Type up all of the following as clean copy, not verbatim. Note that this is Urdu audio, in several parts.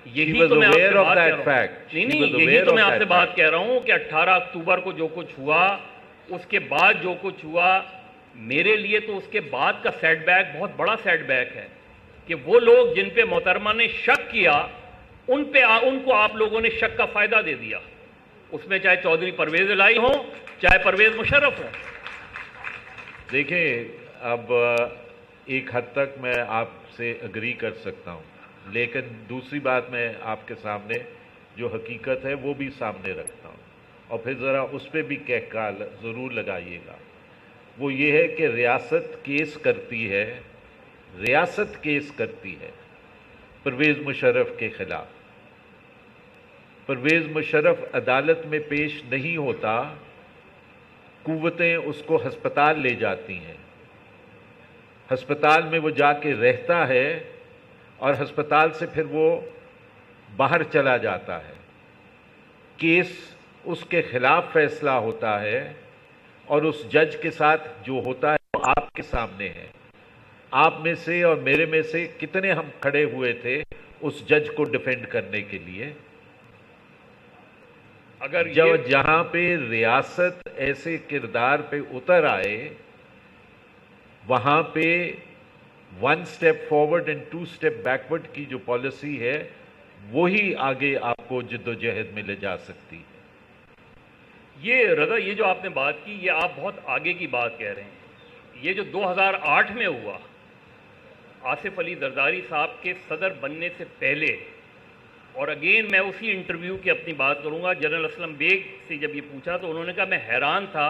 یہی تو میں آپ سے بات کہہ رہا ہوں، یہی تو میں آپ سے بات کہہ رہا ہوں کہ 18 اکتوبر کو جو کچھ ہوا، اس کے بعد جو کچھ ہوا، میرے لیے تو اس کے بعد کا سیٹ بیک بہت بڑا سیٹ بیک ہے کہ وہ لوگ جن پہ محترمہ نے شک کیا ان کو آپ لوگوں نے شک کا فائدہ دے دیا، اس میں چاہے چودھری پرویز الہی ہوں چاہے پرویز مشرف ہوں۔ دیکھیں، اب ایک حد تک میں آپ سے اگری کر سکتا ہوں، لیکن دوسری بات میں آپ کے سامنے جو حقیقت ہے وہ بھی سامنے رکھتا ہوں، اور پھر ذرا اس پہ بھی کہکال ضرور لگائیے گا۔ وہ یہ ہے کہ ریاست کیس کرتی ہے پرویز مشرف کے خلاف۔ پرویز مشرف عدالت میں پیش نہیں ہوتا، قوتیں اس کو ہسپتال لے جاتی ہیں، ہسپتال میں وہ جا کے رہتا ہے، اور ہسپتال سے پھر وہ باہر چلا جاتا ہے، کیس اس کے خلاف فیصلہ ہوتا ہے، اور اس جج کے ساتھ جو ہوتا ہے وہ آپ کے سامنے ہے۔ آپ میں سے اور میرے میں سے کتنے ہم کھڑے ہوئے تھے اس جج کو ڈیفینڈ کرنے کے لیے؟ اگر جہاں پہ ریاست ایسے کردار پہ اتر آئے، وہاں پہ 1 step forward and 2 step backward کی جو پالیسی ہے وہی آگے آپ کو جد و جہد میں لے جا سکتی ہے۔ یہ رضا، یہ جو آپ نے بات کی، یہ آپ بہت آگے کی بات کہہ رہے ہیں۔ یہ جو 2008 میں ہوا، آصف علی زرداری صاحب کے صدر بننے سے پہلے، اور اگین میں اسی انٹرویو کی اپنی بات کروں گا، جنرل اسلم بیگ سے جب یہ پوچھا تو انہوں نے کہا میں حیران تھا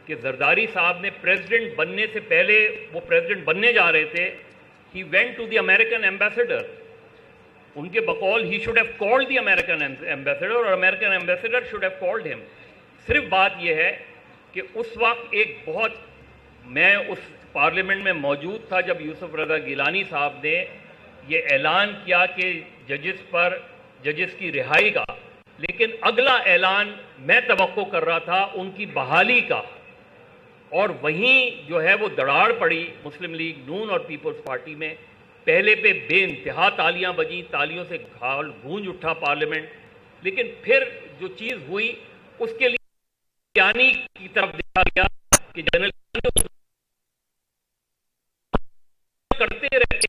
کہ زرداری صاحب نے پریزیڈنٹ بننے سے پہلے، وہ پریزیڈنٹ بننے جا رہے تھے، ہی went to the American ambassador, ان کے بقول he should have called the American ambassador, اور American ambassador should have called ہم۔ صرف بات یہ ہے کہ اس وقت میں اس پارلیمنٹ میں موجود تھا جب یوسف رضا گیلانی صاحب نے یہ اعلان کیا کہ ججز کی رہائی کا، لیکن اگلا اعلان میں توقع کر رہا تھا ان کی بحالی کا، اور وہیں جو ہے وہ دراڑ پڑی مسلم لیگ نون اور پیپلز پارٹی میں۔ پہلے پہ بے انتہا تالیاں بجیں، تالیوں سے گونج اٹھا پارلیمنٹ، لیکن پھر جو چیز ہوئی اس کے لیے گیلانی کی طرف دیکھا گیا کہ جنرل کرتے رہتے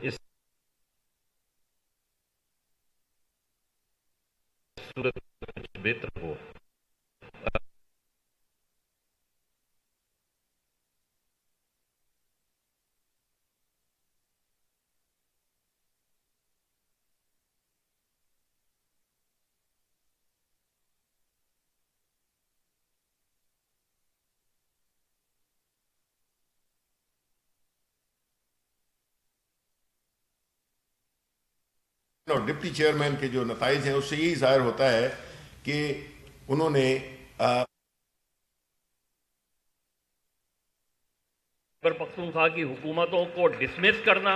اس صورت کچھ بہتر ہو۔ ڈپٹی چیئرمین کے جو نتائج ہیں اس سے یہی ظاہر ہوتا ہے کہ انہوں نے خیبر پختونخوا کی حکومتوں کو ڈسمس کرنا،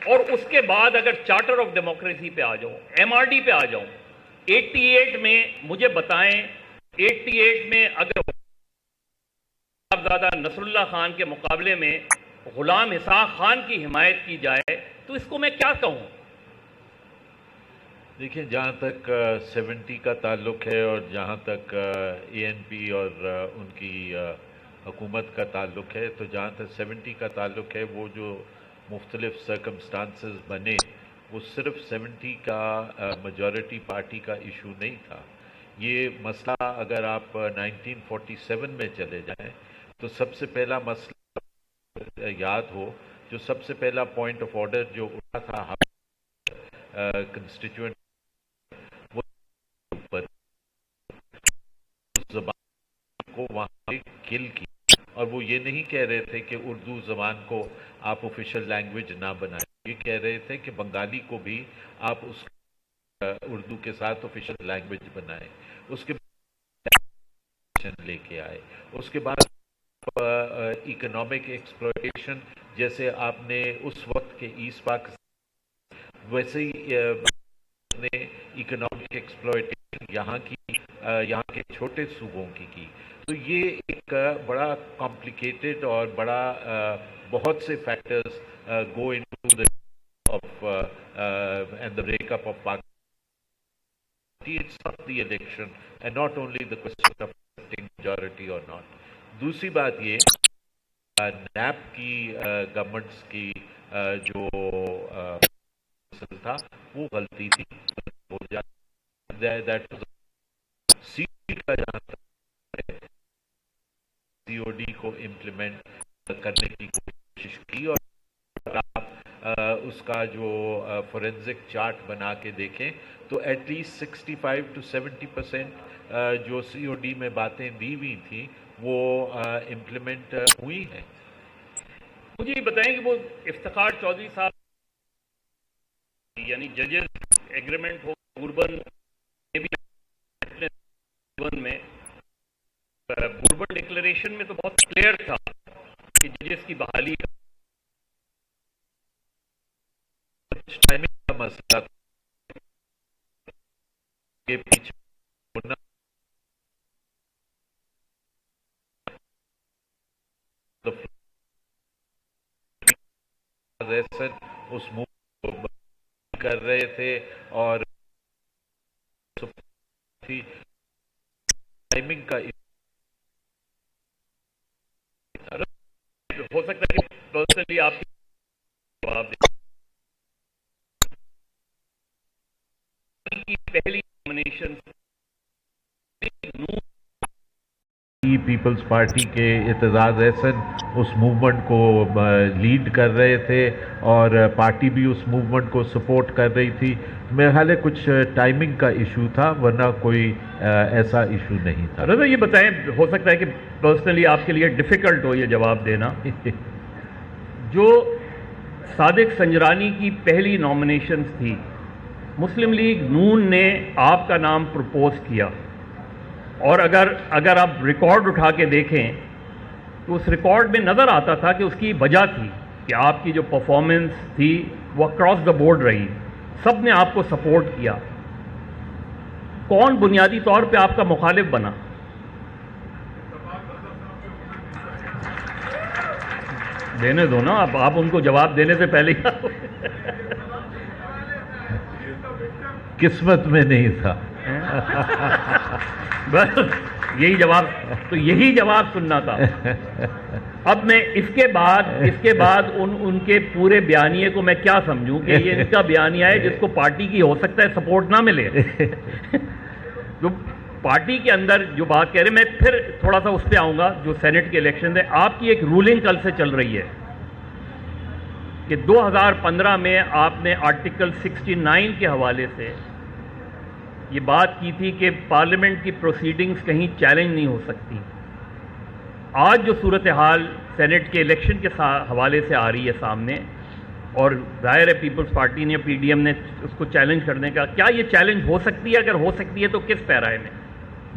اور اس کے بعد اگر چارٹر آف ڈیموکریسی پہ آ جاؤں، ایم آر ڈی پہ آ جاؤں، 88 میں مجھے بتائیں، 88 میں اگر صاحبزادہ نصر اللہ خان کے مقابلے میں غلام اسحاق خان کی حمایت کی جائے تو اس کو میں کیا کہوں؟ دیکھیں، جہاں تک 70 کا تعلق ہے اور جہاں تک اے این پی اور ان کی حکومت کا تعلق ہے، تو جہاں تک 70 کا تعلق ہے، وہ جو مختلف سرکمسٹانسز بنے، وہ صرف 70 کا میجورٹی پارٹی کا ایشو نہیں تھا۔ یہ مسئلہ اگر آپ 1947 میں چلے جائیں تو سب سے پہلا مسئلہ یاد ہو، جو سب سے پہلا پوائنٹ آف آرڈر جو اٹھا تھا کنسٹیچوئنٹ زبان کو وہاں کل کی، اور وہ یہ نہیں کہہ رہے تھے کہ اردو زبان کو آپ آفیشیل لینگویج نہ بنائیں، یہ کہہ رہے تھے کہ بنگالی کو بھی آپ اس اردو کے ساتھ آفیشیل لینگویج بنائیں۔ اس کے بعد لے کے آئے، اس کے بعد اکنامک ایکسپلوٹیشن، جیسے آپ نے اس وقت کے ایسٹ پاکستان، ویسے ہی نے اکنامک ایکسپلوٹیشن یہاں کے چھوٹے صوبوں کی تو یہ ایک بڑا کمپلیکیٹڈ اور بڑا بہت سے factors go into the of and the breakup of Pakistan. It's not the election and not only the question of getting majority or not. دوسری بات یہ نیب کی گورنمنٹس کی جو تھا وہ غلطی تھی ہو جاتا سیٹ کا جہاں سی او ڈی کو امپلیمنٹ کرنے کی کوشش کی اور آپ اس کا جو فورینزک چارٹ بنا کے دیکھیں تو ایٹ لیسٹ 65 to 70% جو سی او ڈی میں باتیں دی ہوئی تھیں وہ امپلیمنٹ ہوئی ہیں. مجھے یہ بتائیں کہ وہ افتخار چودھری صاحب یعنی ججز ایگریمنٹ ہو بوربن میں بوربن ڈکلیریشن میں تو بہت کلیئر تھا کہ ججز کی بحالی ٹائمنگ کا مسئلہ کے پیچھے اس موو کر رہے تھے اور ٹائمنگ کا ہو سکتا ہے کہ پرسنلی آپ جواب دیں. پہلی نامینیشن پیپلز پارٹی کے اعتزاز احسن اس موومنٹ کو لیڈ کر رہے تھے اور پارٹی بھی اس موومنٹ کو سپورٹ کر رہی تھی. میرے خیال ہے کچھ ٹائمنگ کا ایشو تھا ورنہ کوئی ایسا ایشو نہیں تھا. رضا یہ بتائیں ہو سکتا ہے کہ پرسنلی آپ کے لیے ڈیفیکلٹ ہو یہ جواب دینا جو صادق سنجرانی کی پہلی نامینیشنز تھی مسلم لیگ نون نے آپ کا نام پرپوز کیا اور اگر آپ ریکارڈ اٹھا کے دیکھیں تو اس ریکارڈ میں نظر آتا تھا کہ اس کی وجہ تھی کہ آپ کی جو پرفارمنس تھی وہ اکراس دا بورڈ رہی, سب نے آپ کو سپورٹ کیا. کون بنیادی طور پہ آپ کا مخالف بنا؟ دینے دو نا آپ ان کو جواب دینے سے پہلے قسمت میں نہیں تھا. بس یہی جواب سننا تھا. اب میں اس کے بعد ان کے پورے بیانیے کو میں کیا سمجھوں کہ یہ ان کا بیانیہ ہے جس کو پارٹی کی ہو سکتا ہے سپورٹ نہ ملے. جو پارٹی کے اندر جو بات کہہ رہے ہیں میں پھر تھوڑا سا اس پہ آؤں گا جو سینٹ کے الیکشن ہے. آپ کی ایک رولنگ کل سے چل رہی ہے کہ 2015 میں آپ نے آرٹیکل 69 کے حوالے سے یہ بات کی تھی کہ پارلیمنٹ کی پروسیڈنگز کہیں چیلنج نہیں ہو سکتی. آج جو صورتحال سینٹ کے الیکشن کے حوالے سے آ رہی ہے سامنے اور ظاہر ہے پیپلز پارٹی نے پی ڈی ایم نے اس کو چیلنج کرنے کا, کیا یہ چیلنج ہو سکتی ہے؟ اگر ہو سکتی ہے تو کس پیرائے میں؟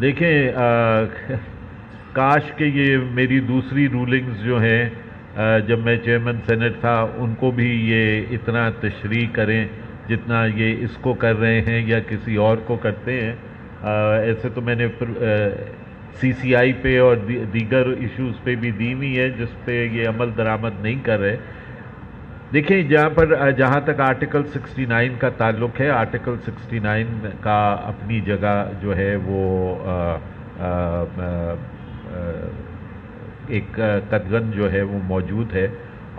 دیکھیں کاش کہ یہ میری دوسری رولنگز جو ہیں جب میں چیئرمین سینٹ تھا ان کو بھی یہ اتنا تشریح کریں جتنا یہ اس کو کر رہے ہیں یا کسی اور کو کرتے ہیں. ایسے تو میں نے سی سی آئی پہ اور دیگر ایشوز پہ بھی دی ہوئی ہے جس پہ یہ عمل درآمد نہیں کر رہے. دیکھیں جہاں تک آرٹیکل 69 کا تعلق ہے, آرٹیکل 69 کا اپنی جگہ جو ہے وہ ایک قدغن جو ہے وہ موجود ہے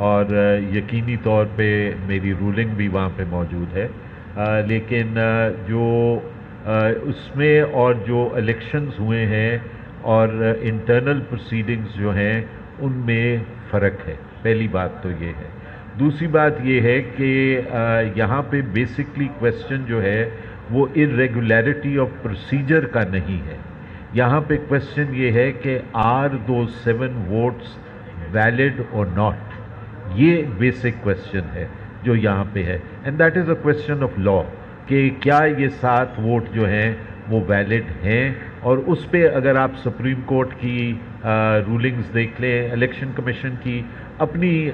اور یقینی طور پہ میری رولنگ بھی وہاں پہ موجود ہے. لیکن جو اس میں اور جو الیکشنز ہوئے ہیں اور انٹرنل پروسیڈنگز جو ہیں ان میں فرق ہے. پہلی بات تو یہ ہے. دوسری بات یہ ہے کہ یہاں پہ بیسکلی کویسچن جو ہے وہ irregularity آف پروسیجر کا نہیں ہے. یہاں پہ کویسچن یہ ہے کہ آر دوز 7 ووٹس ویلڈ اور ناٹ. یہ بیسک کویسچن ہے جو یہاں پہ ہے and that is a question of law کہ کیا یہ 7 ووٹ جو ہیں وہ ویلڈ ہیں. اور اس پہ اگر آپ سپریم کورٹ کی رولنگز دیکھ لیں, الیکشن کمیشن کی اپنی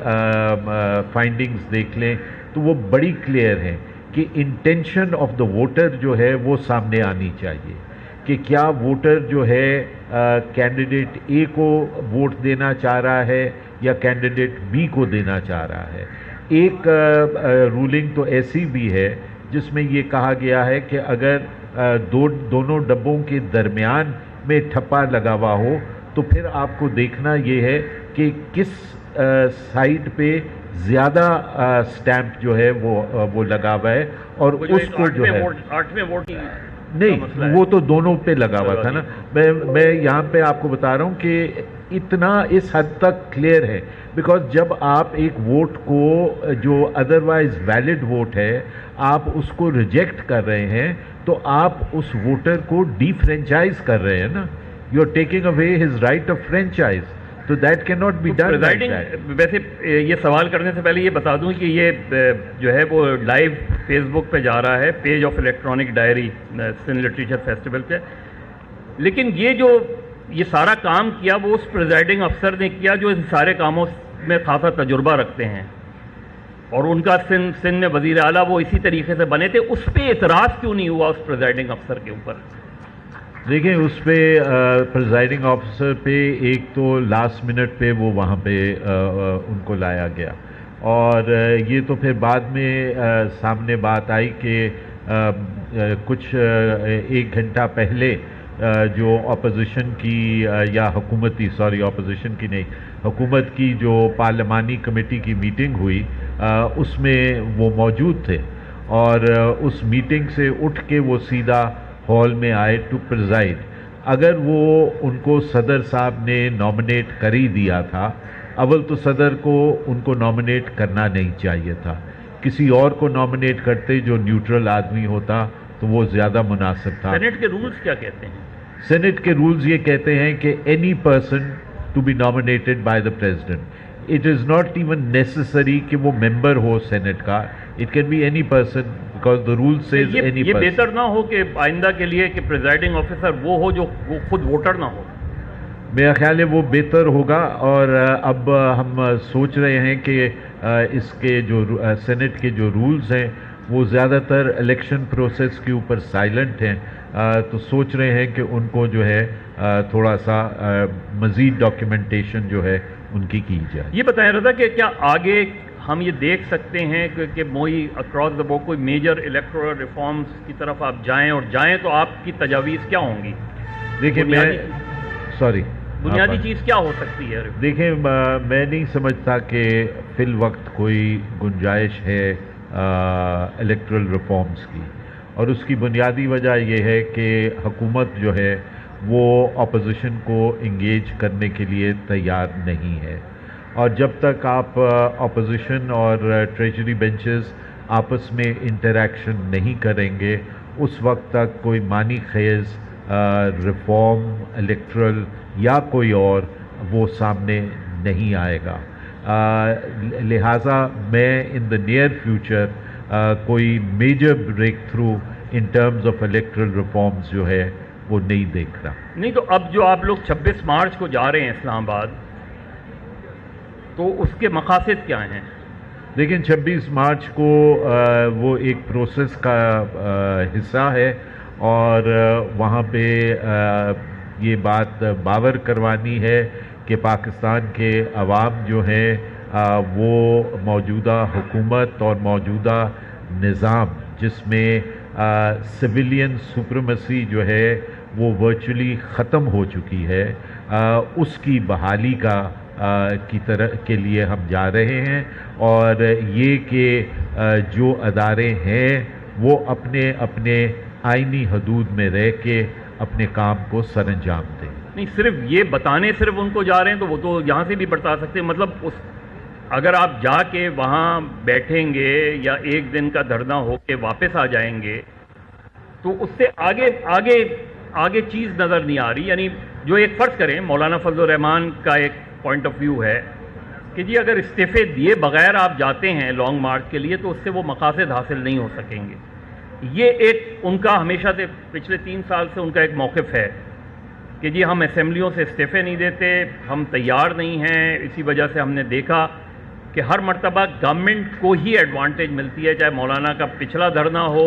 فائنڈنگز دیکھ لیں تو وہ بڑی کلیئر ہیں کہ انٹینشن آف دا ووٹر جو ہے وہ سامنے آنی چاہیے. کہ کیا ووٹر جو ہے کینڈیڈیٹ اے کو ووٹ دینا چاہ رہا ہے یا کینڈیڈیٹ بی کو دینا چاہ رہا ہے. ایک رولنگ تو ایسی بھی ہے جس میں یہ کہا گیا ہے کہ اگر دونوں ڈبوں کے درمیان میں ٹھپا لگا ہوا ہو تو پھر آپ کو دیکھنا یہ ہے کہ کس سائڈ پہ زیادہ سٹیمپ جو ہے وہ لگا ہوا ہے اور اس کو جو ہے 8ویں ووٹ نہیں وہ تو دونوں پہ لگا ہوا تھا نا. میں یہاں پہ آپ کو بتا رہا ہوں کہ اتنا اس حد تک کلیئر ہے بیکاز جب آپ ایک ووٹ کو جو ادروائز ویلڈ ووٹ ہے آپ اس کو ریجیکٹ کر رہے ہیں تو آپ اس ووٹر کو ڈی فرینچائز کر رہے ہیں نا. You are taking away his right of franchise. تو that can not be done. ویسے یہ سوال کرنے سے پہلے یہ بتا دوں کہ یہ جو ہے وہ لائیو فیس بک پہ جا رہا ہے page of electronic diary Sindh literature festival پہ. لیکن یہ سارا کام کیا وہ اس پریزائڈنگ افسر نے کیا جو ان سارے کاموں میں خاصا تجربہ رکھتے ہیں اور ان کا سندھ میں وزیر اعلیٰ وہ اسی طریقے سے بنے تھے. اس پہ اعتراض کیوں نہیں ہوا اس پریزائڈنگ افسر کے اوپر؟ دیکھیں اس پہ پریزائڈنگ آفیسر پہ ایک تو لاسٹ منٹ پہ وہ وہاں پہ ان کو لایا گیا اور یہ تو پھر بعد میں سامنے بات آئی کہ کچھ 1 گھنٹہ پہلے جو اپوزیشن کی یا اپوزیشن کی نہیں حکومت کی جو پارلیمانی کمیٹی کی میٹنگ ہوئی اس میں وہ موجود تھے اور اس میٹنگ سے اٹھ کے وہ سیدھا ہال میں آئے ٹو پریزائڈ. اگر وہ ان کو صدر صاحب نے نامنیٹ کر ہی دیا تھا اول تو صدر کو ان کو نامنیٹ کرنا نہیں چاہیے تھا. کسی اور کو نامنیٹ کرتے جو نیوٹرل آدمی ہوتا تو وہ زیادہ مناسب تھا. سینٹ کے رولز کیا کہتے ہیں؟ سینٹ کے رولز یہ کہتے ہیں کہ any person to be nominated by the president. It is not even necessary کہ وہ ممبر ہو سینٹ کا. It can be any person because the rule says any person. یہ بہتر نہ ہو کہ آئندہ کے لیے کہ پریزائڈنگ آفیسر وہ ہو جو وہ خود ووٹر نہ ہو؟ میرا خیال ہے وہ بہتر ہوگا. اور اب ہم سوچ رہے ہیں کہ اس کے جو سینٹ کے جو رولز ہیں وہ زیادہ تر الیکشن پروسیس کے اوپر سائلنٹ ہیں تو سوچ رہے ہیں کہ ان کو جو ہے تھوڑا سا مزید ڈاکیومنٹیشن جو ہے ان کی جائے. یہ بتائیں رضا کہ کیا آگے ہم یہ دیکھ سکتے ہیں کہ موئی اکراس دا بورڈ کوئی میجر الیکٹورل ریفارمز کی طرف آپ جائیں اور جائیں تو آپ کی تجاویز کیا ہوں گی؟ دیکھیں بنیادی چیز کیا ہو سکتی ہے؟ دیکھیں میں نہیں سمجھتا کہ فی الوقت کوئی گنجائش ہے الیکٹرل ریفارمز کی اور اس کی بنیادی وجہ یہ ہے کہ حکومت جو ہے وہ اپوزیشن کو انگیج کرنے کے لیے تیار نہیں ہے. اور جب تک آپ اپوزیشن اور ٹریجری بینچز آپس میں انٹریکشن نہیں کریں گے اس وقت تک کوئی معنی خیز ریفارم الیکٹرل یا کوئی اور وہ سامنے نہیں آئے گا. لہٰذا میں ان دا نیئر فیوچر کوئی major breakthrough in terms of electoral reforms جو ہے وہ نہیں دیکھ رہا. نہیں تو اب جو آپ لوگ 26 مارچ کو جا رہے ہیں اسلام آباد تو اس کے مقاصد کیا ہیں؟ لیکن 26 مارچ کو وہ ایک پروسیس کا حصہ ہے اور وہاں پہ یہ بات باور کروانی ہے کہ پاکستان کے عوام جو ہیں وہ موجودہ حکومت اور موجودہ نظام جس میں سویلین سپریمیسی جو ہے وہ ورچولی ختم ہو چکی ہے اس کی بحالی کے لیے ہم جا رہے ہیں. اور یہ کہ جو ادارے ہیں وہ اپنے اپنے آئینی حدود میں رہ کے اپنے کام کو سر انجام دیں. نہیں صرف یہ بتانے صرف ان کو جا رہے ہیں تو وہ تو یہاں سے بھی بتا سکتے ہیں. مطلب اگر آپ جا کے وہاں بیٹھیں گے یا ایک دن کا دھرنا ہو کے واپس آ جائیں گے تو اس سے آگے چیز نظر نہیں آ رہی. یعنی جو ایک فرض کریں مولانا فضل الرحمان کا ایک پوائنٹ آف ویو ہے کہ جی اگر استعفے دیے بغیر آپ جاتے ہیں لانگ مارچ کے لیے تو اس سے وہ مقاصد حاصل نہیں ہو سکیں گے. یہ ایک ان کا ہمیشہ سے پچھلے 3 سال سے ان کا ایک موقف ہے کہ جی ہم اسمبلیوں سے استعفے نہیں دیتے, ہم تیار نہیں ہیں. اسی وجہ سے ہم نے دیکھا کہ ہر مرتبہ گورنمنٹ کو ہی ایڈوانٹیج ملتی ہے, چاہے مولانا کا پچھلا دھرنا ہو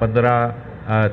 15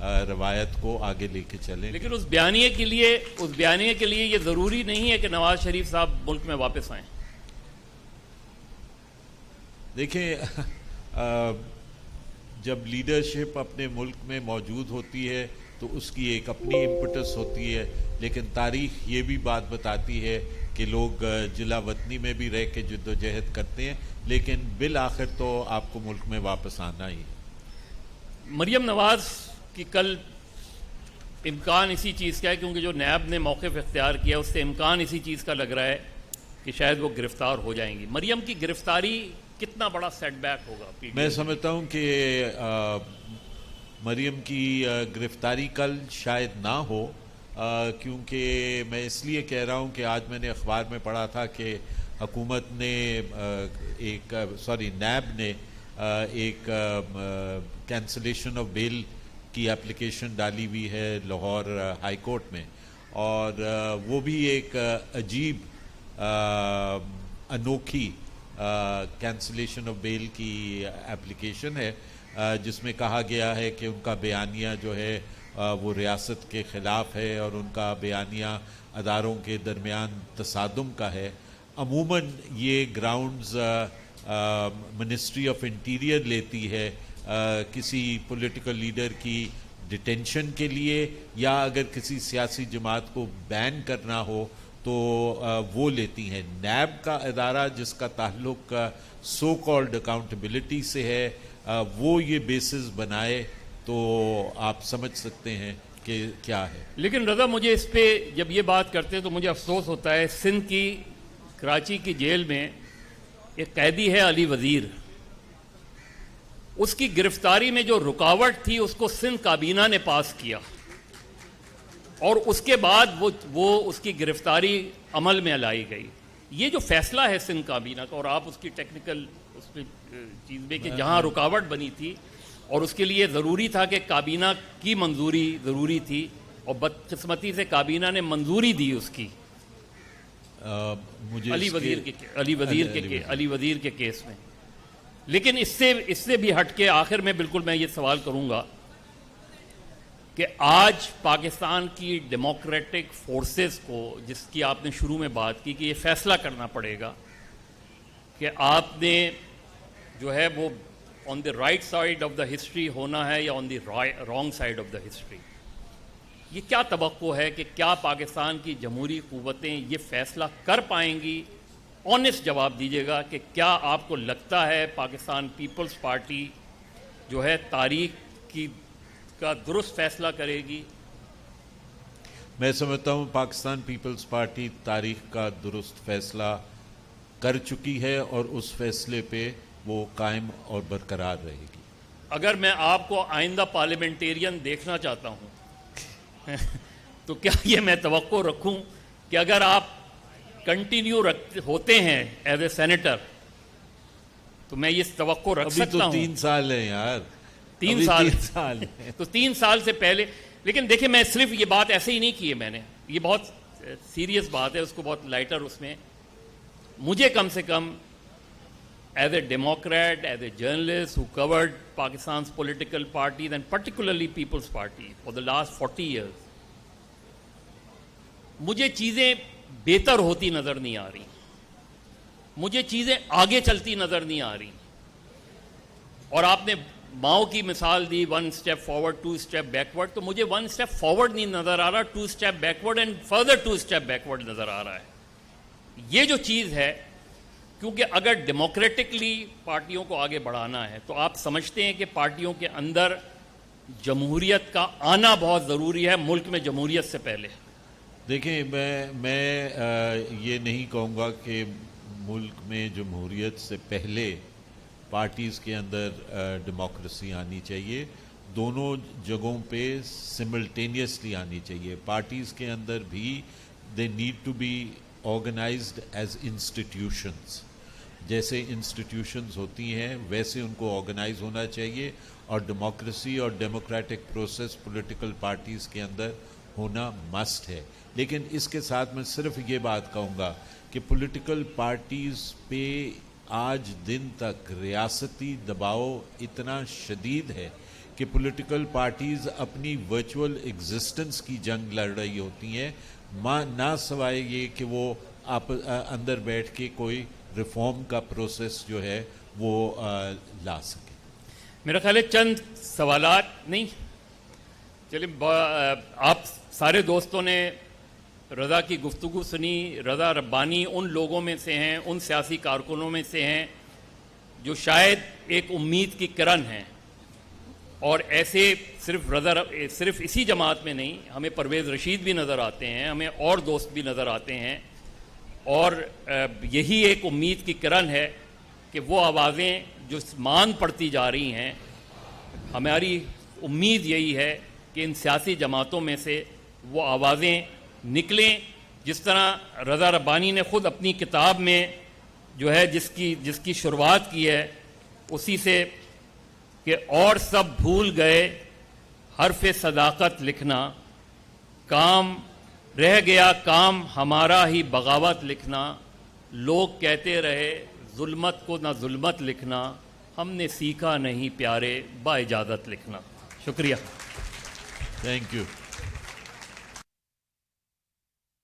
روایت کو آگے لے کے چلیں. لیکن اس بیانیے کے لیے یہ ضروری نہیں ہے کہ نواز شریف صاحب ملک میں واپس آئیں. دیکھیں جب لیڈرشپ اپنے ملک میں موجود ہوتی ہے تو اس کی ایک اپنی امپٹس ہوتی ہے، لیکن تاریخ یہ بھی بات بتاتی ہے کہ لوگ جلا وطنی میں بھی رہ کے جد و جہد کرتے ہیں، لیکن بالآخر تو آپ کو ملک میں واپس آنا ہی. مریم نواز کی کل امکان اسی چیز کا ہے، کیونکہ جو نیب نے موقف اختیار کیا اس سے امکان اسی چیز کا لگ رہا ہے کہ شاید وہ گرفتار ہو جائیں گی. مریم کی گرفتاری کتنا بڑا سیٹ بیک ہوگا؟ میں سمجھتا ہوں کہ مریم کی گرفتاری کل شاید نہ ہو، کیونکہ میں اس لیے کہہ رہا ہوں کہ آج میں نے اخبار میں پڑھا تھا کہ حکومت نے نیب نے ایک کینسلیشن آف بیل کی اپلیکیشن ڈالی ہوئی ہے لاہور ہائی کورٹ میں، اور وہ بھی ایک عجیب انوکھی کینسلیشن آف بیل کی اپلیکیشن ہے، جس میں کہا گیا ہے کہ ان کا بیانیہ جو ہے وہ ریاست کے خلاف ہے اور ان کا بیانیہ اداروں کے درمیان تصادم کا ہے. عموماً یہ گراؤنڈز منسٹری آف انٹیریئر لیتی ہے کسی پولیٹیکل لیڈر کی ڈیٹینشن کے لیے، یا اگر کسی سیاسی جماعت کو بین کرنا ہو تو وہ لیتی ہیں. نیب کا ادارہ جس کا تعلق سو کالڈ اکاؤنٹیبلٹی سے ہے، وہ یہ بیسز بنائے تو آپ سمجھ سکتے ہیں کہ کیا ہے. لیکن رضا، مجھے اس پہ جب یہ بات کرتے ہیں تو مجھے افسوس ہوتا ہے. سندھ کی کراچی کی جیل میں ایک قیدی ہے علی وزیر، اس کی گرفتاری میں جو رکاوٹ تھی اس کو سندھ کابینہ نے پاس کیا، اور اس کے بعد وہ اس کی گرفتاری عمل میں لائی گئی. یہ جو فیصلہ ہے سندھ کابینہ کا، اور آپ اس کی ٹیکنیکل اس پہ چیز میں کہ جہاں رکاوٹ بنی تھی اور اس کے لیے ضروری تھا کہ کابینہ کی منظوری ضروری تھی، اور بدقسمتی سے کابینہ نے منظوری دی اس کی علی وزیر کے کیس میں. لیکن اس سے بھی ہٹ کے آخر میں بالکل میں یہ سوال کروں گا کہ آج پاکستان کی ڈیموکریٹک فورسز کو، جس کی آپ نے شروع میں بات کی کہ یہ فیصلہ کرنا پڑے گا کہ آپ نے جو ہے وہ on the right side of the history ہونا ہے یا on the wrong side of the history. یہ کیا توقع ہے کہ کیا پاکستان کی جمہوری قوتیں یہ فیصلہ کر پائیں گی؟ آنیسٹ جواب دیجیے گا کہ کیا آپ کو لگتا ہے پاکستان پیپلز پارٹی جو ہے تاریخ کا درست فیصلہ کرے گی؟ میں سمجھتا ہوں پاکستان پیپلز پارٹی تاریخ کا درست فیصلہ کر چکی ہے اور اس فیصلے پہ وہ قائم اور برقرار رہے گی. اگر میں آپ کو آئندہ پارلیمنٹیرین دیکھنا چاہتا ہوں تو کیا یہ میں توقع رکھوں کہ اگر آپ کنٹینیو ہوتے ہیں ایز اے سینیٹر تو میں یہ توقع رکھ سکتا ہوں؟ ابھی تو 3 سال ہیں یار. 3 سال تو 3 سال سے پہلے. لیکن دیکھیں، میں صرف یہ بات ایسے ہی نہیں کی ہے، میں نے یہ بہت سیریس بات ہے، اس کو بہت لائٹر اس میں مجھے کم سے come as a Democrat, as a journalist who covered Pakistan's political parties and particularly People's Party for the last 40 years, مجھے چیزیں بہتر ہوتی نظر نہیں آ رہی، مجھے چیزیں آگے چلتی نظر نہیں آ رہی. اور آپ نے ماؤ کی مثال دی 1 step forward 2 step backward، تو مجھے 1 step forward نہیں نظر آ رہا، 2 step backward and further 2 step backward نظر آ رہا ہے. یہ جو چیز ہے، کیونکہ اگر ڈیموکریٹکلی پارٹیوں کو آگے بڑھانا ہے تو آپ سمجھتے ہیں کہ پارٹیوں کے اندر جمہوریت کا آنا بہت ضروری ہے ملک میں جمہوریت سے پہلے. دیکھیں، میں یہ نہیں کہوں گا کہ ملک میں جمہوریت سے پہلے پارٹیز کے اندر ڈیموکریسی آنی چاہیے. دونوں جگہوں پہ سملٹینیسلی آنی چاہیے. پارٹیز کے اندر بھی they need to be organised as institutions. جیسے انسٹیٹیوشنز ہوتی ہیں ویسے ان کو آرگنائز ہونا چاہیے، اور ڈیموکریسی اور ڈیموکریٹک پروسیس پولیٹیکل پارٹیز کے اندر ہونا مسٹ ہے. لیکن اس کے ساتھ میں صرف یہ بات کہوں گا کہ پولیٹیکل پارٹیز پہ آج دن تک ریاستی دباؤ اتنا شدید ہے کہ پولیٹیکل پارٹیز اپنی ورچوئل ایگزسٹنس کی جنگ لڑ رہی ہوتی ہیں، نہ سوائے یہ کہ وہ اندر بیٹھ کے کوئی ریفارم کا پروسیس جو ہے وہ لا سکے۔ میرا خیال ہے چند سوالات نہیں، چلیں آپ سارے دوستوں نے رضا کی گفتگو سنی۔ رضا ربانی ان لوگوں میں سے ہیں، ان سیاسی کارکنوں میں سے ہیں جو شاید ایک امید کی کرن ہیں، اور ایسے صرف اسی جماعت میں نہیں، ہمیں پرویز رشید بھی نظر آتے ہیں، ہمیں اور دوست بھی نظر آتے ہیں، اور یہی ایک امید کی کرن ہے کہ وہ آوازیں جو مان پڑتی جا رہی ہیں، ہماری امید یہی ہے کہ ان سیاسی جماعتوں میں سے وہ آوازیں نکلیں، جس طرح رضا ربانی نے خود اپنی کتاب میں جو ہے جس کی شروعات کی ہے اسی سے کہ اور سب بھول گئے حرف صداقت لکھنا، کام رہ گیا کام ہمارا ہی بغاوت لکھنا، لوگ کہتے رہے ظلمت کو نہ ظلمت لکھنا، ہم نے سیکھا نہیں پیارے با اجازت لکھنا۔ شکریہ۔ Thank you.